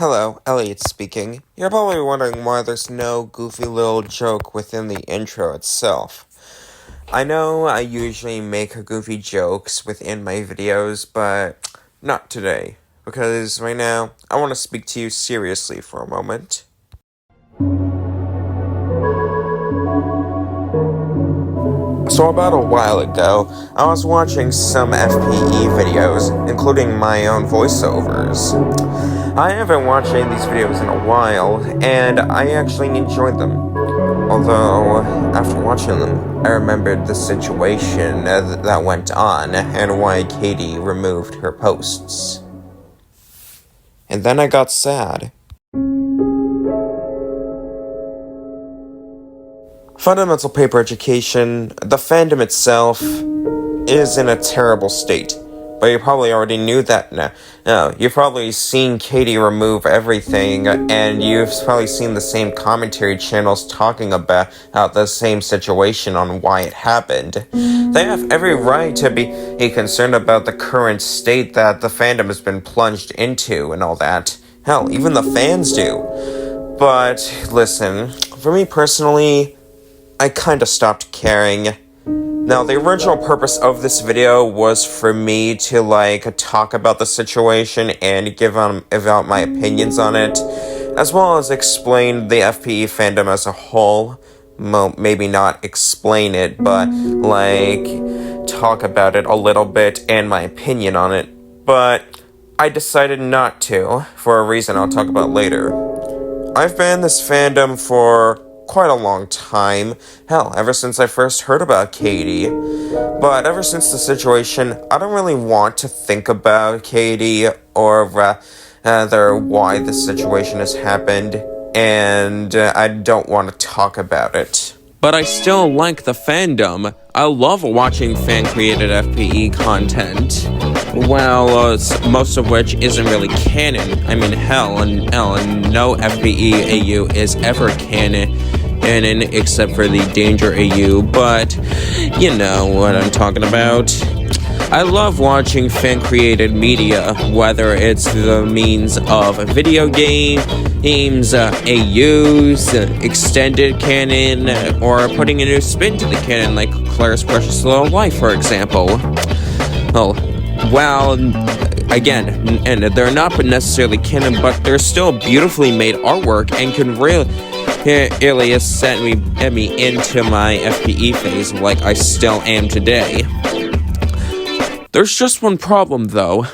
Hello, Elliot speaking. You're probably wondering why there's no goofy little joke within the intro itself. I know I usually make goofy jokes within my videos, but not today. Because right now, I want to speak to you seriously for a moment. So about a while ago, I was watching some FPE videos, including my own voiceovers. I have been watching these videos in a while, and I actually enjoyed them. Although, after watching them, I remembered the situation that went on, and why Katie removed her posts. And then I got sad. Fundamental paper education, the fandom itself, is in a terrible state. But you probably already knew that now. No, you've probably seen Katie remove everything, and you've probably seen the same commentary channels talking about the same situation on why it happened. They have every right to be concerned about the current state that the fandom has been plunged into and all that. Hell, even the fans do. But, listen, for me personally, I kinda stopped caring. Now, the original purpose of this video was for me to, talk about the situation and give out my opinions on it, as well as explain the FPE fandom as a whole. Well, maybe not explain it, but, talk about it a little bit and my opinion on it. But I decided not to, for a reason I'll talk about later. I've been in this fandom for quite a long time. Hell, ever since I first heard about Katie. But ever since the situation, I don't really want to think about Katie or rather why this situation has happened, and I don't want to talk about it. But I still like the fandom. I love watching fan-created FPE content. Well, most of which isn't really canon. I mean, hell, no FPE AU is ever canon except for the Danger AU, but you know what I'm talking about. I love watching fan-created media, whether it's the means of video games, AUs, extended canon, or putting a new spin to the canon, like Claire's Precious Little Life, for example. Well, again, and they're not necessarily canon, but they're still beautifully made artwork and can really set me into my FPE phase like I still am today. There's just one problem, though.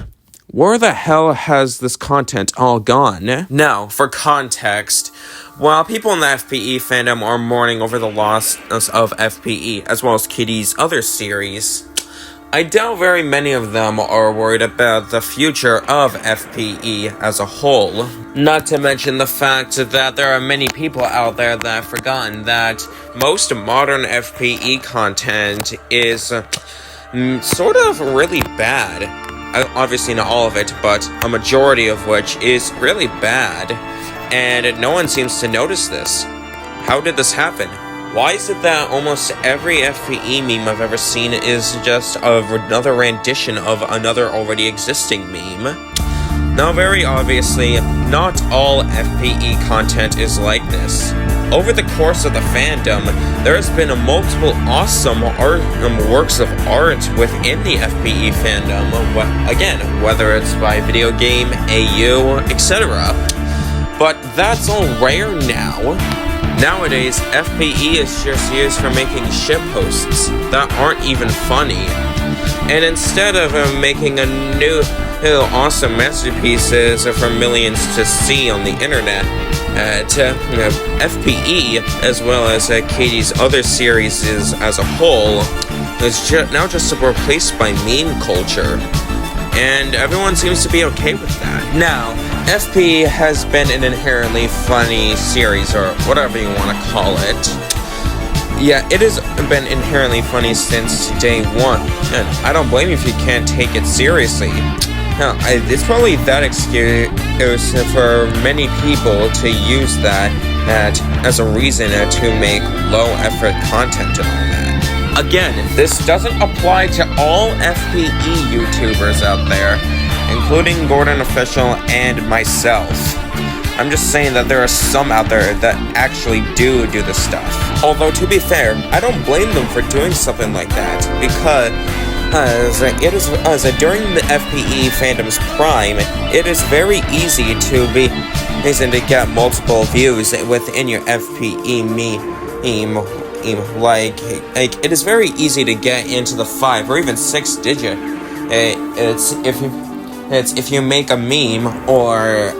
Where the hell has this content all gone? Now, for context, while people in the FPE fandom are mourning over the loss of FPE, as well as Katie's other series, I doubt very many of them are worried about the future of FPE as a whole. Not to mention the fact that there are many people out there that have forgotten that most modern FPE content is sort of really bad. Obviously not all of it, but a majority of which is really bad. And no one seems to notice this. How did this happen? Why is it that almost every FPE meme I've ever seen is just another rendition of another already existing meme? Now, very obviously, not all FPE content is like this. Over the course of the fandom, there has been multiple awesome works of art within the FPE fandom, again, whether it's by video game, AU, etc. But that's all rare now. Nowadays, FPE is just used for making shitposts that aren't even funny. And instead of making a new awesome masterpieces for millions to see on the internet, FPE, as well as Katie's other series as a whole, is now just replaced by meme culture. And everyone seems to be okay with that. Now, FPE has been an inherently funny series, or whatever you want to call it. Yeah, it has been inherently funny since day one, and I don't blame you if you can't take it seriously. Now, it's probably that excuse for many people to use that as a reason to make low-effort content and all that. Again, this doesn't apply to all FPE YouTubers out there, including Gordon Official and myself. I'm just saying that there are some out there that actually do this stuff. Although, to be fair, I don't blame them for doing something like that, because during the FPE fandom's prime, it is very easy to get multiple views within your FPE meme. Like it is very easy to get into the 5 or even 6 digit. It's if you make a meme or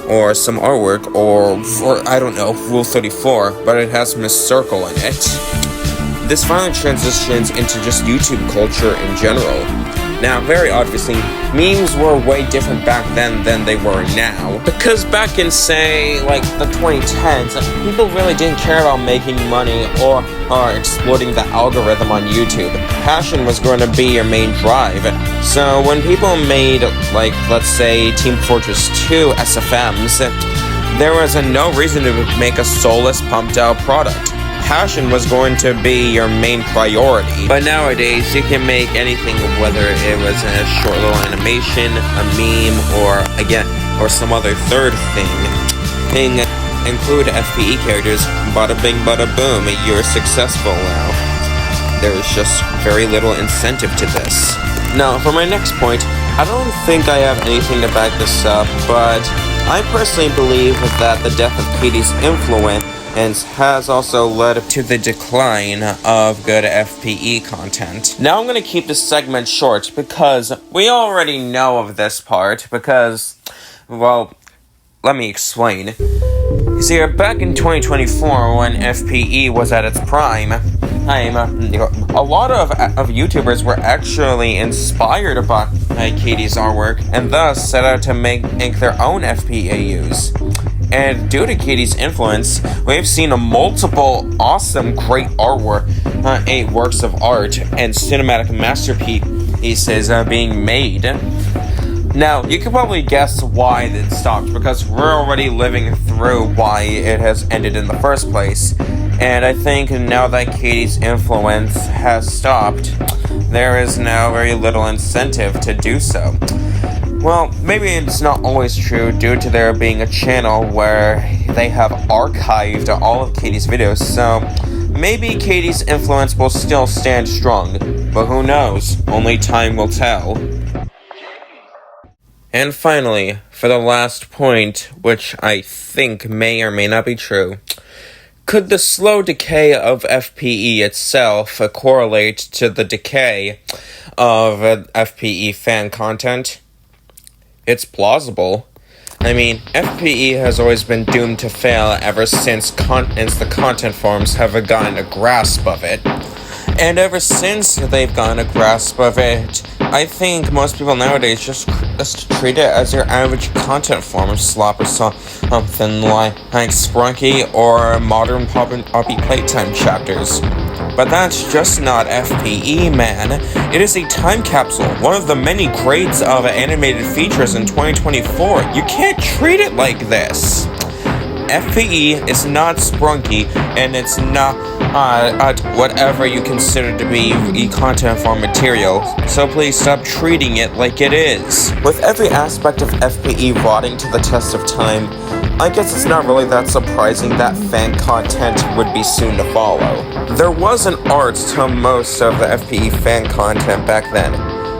or some artwork or I don't know, Rule 34, but it has Miss Circle in it. This finally transitions into just YouTube culture in general. Now, very obviously, memes were way different back then than they were now. Because back in, say, like, the 2010s, people really didn't care about making money or exploiting the algorithm on YouTube. Passion was going to be your main drive. So when people made, like, let's say, Team Fortress 2 SFMs, there was no reason to make a soulless, pumped-out product. Passion was going to be your main priority. But nowadays, you can make anything, whether it was a short little animation, a meme, or some other third thing. Include FPE characters, bada bing, bada boom, you're successful now. There is just very little incentive to this. Now, for my next point, I don't think I have anything to back this up, but I personally believe that the death of Katie's influence has also led to the decline of good FPE content. Now I'm going to keep this segment short because we already know of this part because, well, let me explain. You see, back in 2024 when FPE was at its prime, a lot of YouTubers were actually inspired by Katie's artwork and thus set out to make their own FPAUs. And due to Katie's influence, we've seen multiple awesome, great artwork, 8 works of art, and cinematic masterpieces being made. Now, you can probably guess why it stopped, because we're already living through why it has ended in the first place. And I think now that Katie's influence has stopped, there is now very little incentive to do so. Well, maybe it's not always true due to there being a channel where they have archived all of Katie's videos, so maybe Katie's influence will still stand strong, but who knows, only time will tell. And finally, for the last point, which I think may or may not be true, could the slow decay of FPE itself correlate to the decay of FPE fan content? It's plausible. I mean, FPE has always been doomed to fail ever since the content forums have gotten a grasp of it. And ever since they've gotten a grasp of it, I think most people nowadays just treat it as your average content form slop or something like Sprunky or modern Poppy Playtime chapters. But that's just not FPE, man. It is a time capsule, one of the many grades of animated features in 2024. You can't treat it like this. FPE is not Sprunky, and it's not whatever you consider to be content form material, so please stop treating it like it is. With every aspect of FPE rotting to the test of time, I guess it's not really that surprising that fan content would be soon to follow. There was an art to most of the FPE fan content back then.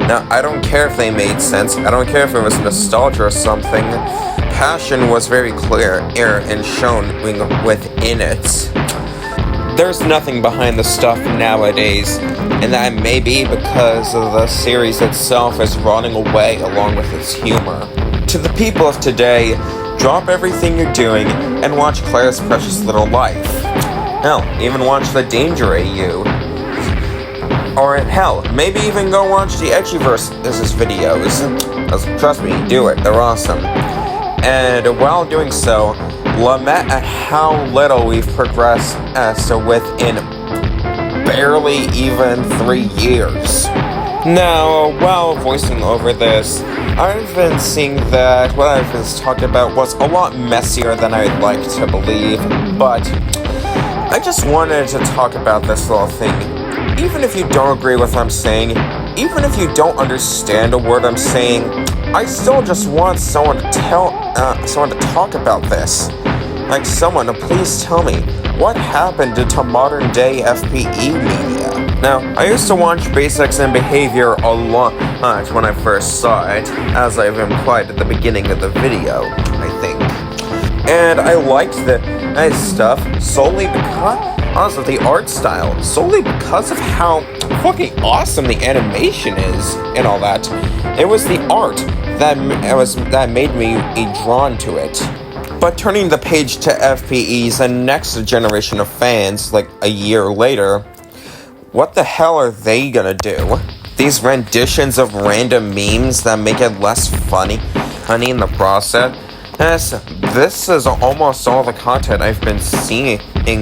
Now, I don't care if they made sense, I don't care if it was nostalgia or something. Passion was very clear and shown within it. There's nothing behind the stuff nowadays, and that may be because of the series itself is rotting away along with its humor. To the people of today, drop everything you're doing and watch Claire's Precious Little Life. Hell, even watch the Danger AU. Or hell, maybe even go watch the Edgyverse's videos. Trust me, do it, they're awesome. And while doing so, lament at how little we've progressed within barely even 3 years. Now, while voicing over this, I've been seeing that what I've been talking about was a lot messier than I'd like to believe, but I just wanted to talk about this little thing. Even if you don't agree with what I'm saying, even if you don't understand a word I'm saying, I still just want someone to talk about this. Like, someone to please tell me what happened to modern day FPE media. Now, I used to watch Basics and Behavior a lot when I first saw it, as I've implied at the beginning of the video, I think. And I liked the stuff solely because of the art style, solely because of how fucking awesome the animation is and all that. It was the art that made me drawn to it. But turning the page to FPE's and next generation of fans, like a year later, what the hell are they gonna do? These renditions of random memes that make it less funny in the process? This is almost all the content I've been seeing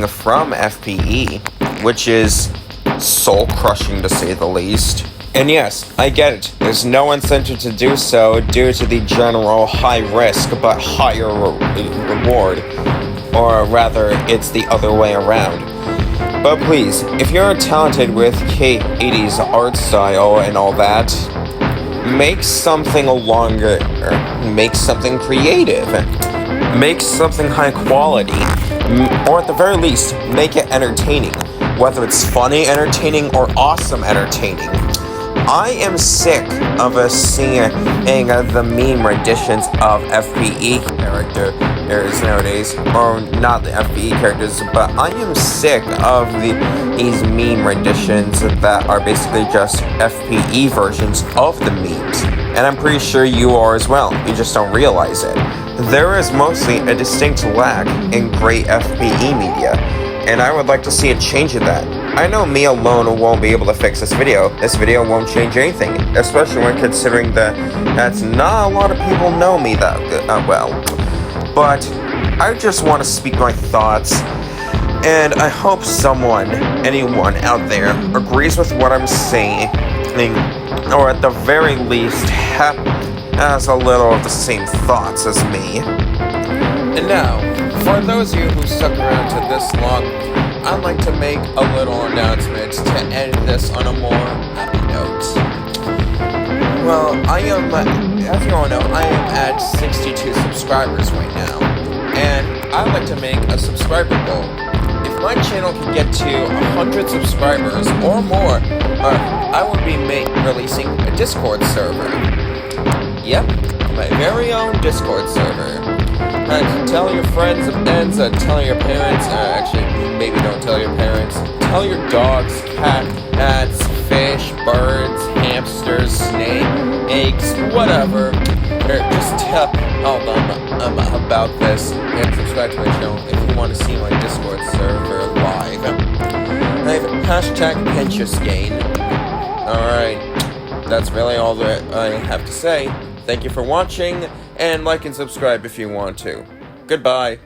from FPE, which is soul-crushing to say the least. And yes, I get it, there's no incentive to do so due to the general high risk but higher reward. Or rather, it's the other way around. But please, if you're talented with K80's art style and all that, make something longer, make something creative, make something high quality, or at the very least, make it entertaining, whether it's funny entertaining or awesome entertaining. I am sick of seeing the meme renditions of FPE characters nowadays, or not the FPE characters, but I am sick of these meme renditions that are basically just FPE versions of the memes, and I'm pretty sure you are as well, you just don't realize it. There is mostly a distinct lack in great FPE media, and I would like to see a change in that. I know me alone won't be able to fix this video. This video won't change anything, especially when considering that not a lot of people know me that well. But I just want to speak my thoughts, and I hope anyone out there, agrees with what I'm saying, or at the very least has a little of the same thoughts as me. And now, for those of you who stuck around to this long, I'd like to make a little announcement to end this on a more happy note. Well, as you all know, I am at 62 subscribers right now, and I'd like to make a subscriber goal. If my channel can get to 100 subscribers or more, I will be releasing a Discord server. Yep, my very own Discord server. Tell your friends and tell your parents, actually, maybe don't tell your parents, tell your dogs, cats, fish, birds, hamsters, snakes, whatever, just tell them about this, and subscribe to my channel if you want to see my Discord server live. I have hashtag PinterestGain. Alright, that's really all that I have to say. Thank you for watching, and like and subscribe if you want to. Goodbye.